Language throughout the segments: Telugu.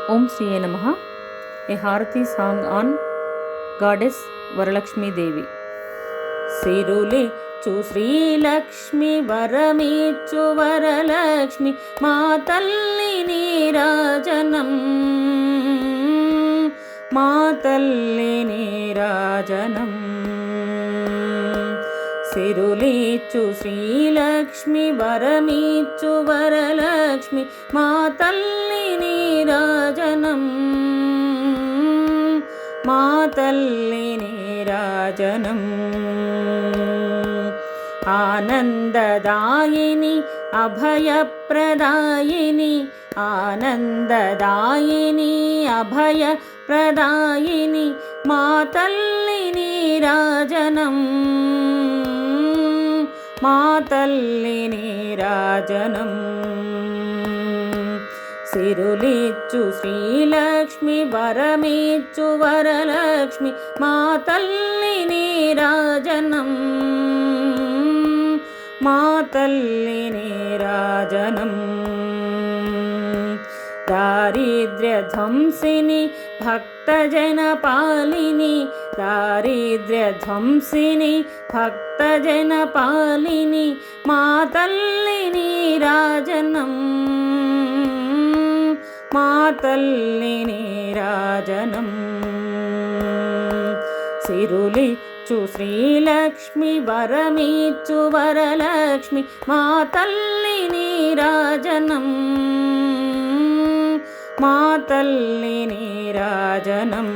Om Sri Namaha. A Harati song on Goddess Varalakshmi Devi. సిరులిచ్చు Srilakshmi వరమిచ్చు Varalakshmi మా తల్లి నీరాజనం, మా తల్లి నీరాజనం. సిరులిచ్చు శ్రీలక్ష్మి వరమిచ్చు వరలక్ష్మి మా తల్లి నీరాజనం, మా తల్లి నీరాజనం. ఆనందదాయిని అభయప్రదాయిని, ఆనందదాయిని అభయప్రదాయిని మా తల్లి నీరాజనం, మా తల్లి నీరాజనం. సిరులిచ్చు శ్రీలక్ష్మి వరమిచ్చు వరలక్ష్మి మా తల్లి నీరాజనం, మా తల్లి నీరాజనం. దారిద్ర్యధ్వంసిని భక్తజనపాలిని, దారిద్ర్యధ్వంసిని భక్తజనపాలిని మా తల్లి నీరాజనం, మా తల్లి నీరాజనం. సిరులిచ్చు శ్రీలక్ష్మి వరమిచ్చు వరలక్ష్మి మా తల్లి నీరాజనం, మా తల్లి నీరాజనం.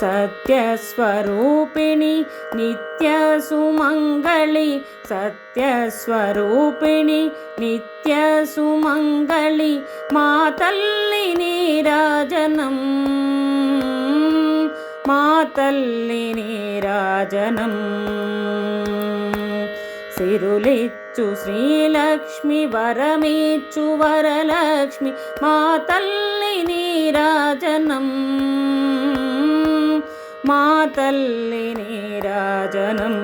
సత్యస్వరూపిణి నిత్యసుమంగళి, సత్యస్వరూపిణి నిత్యసుమంగళి మా తల్లి నీరాజనం, మా తల్లి నీరాజనం. సిరులిచ్చు శ్రీలక్ష్మి వరమిచ్చు వరలక్ష్మి మా తల్లి నీరాజనం, మా తల్లి నీరాజనం.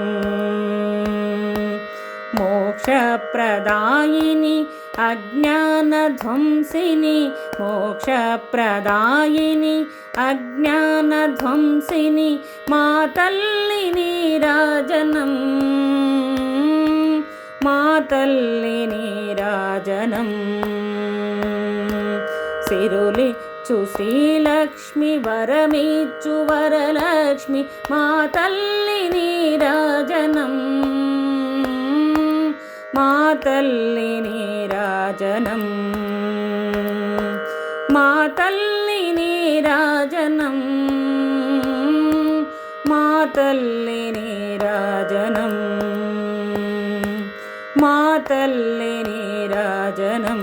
మోక్షప్రదాయిని అజ్ఞానధ్వంసిని, మోక్షప్రదాయిని అజ్ఞానధ్వంసిని మా తల్లి నీరాజనం, మా తల్లి నీరాజనం. సిరులిచ్చు శ్రీలక్ష్మి వరమిచ్చు వరలక్ష్మి మా తల్లి నీరాజనం, మా తల్లి నీరాజనం, మా తల్లి నీరాజనం, మా తల్లి నీరాజనం, మా తల్లి నీరాజనం.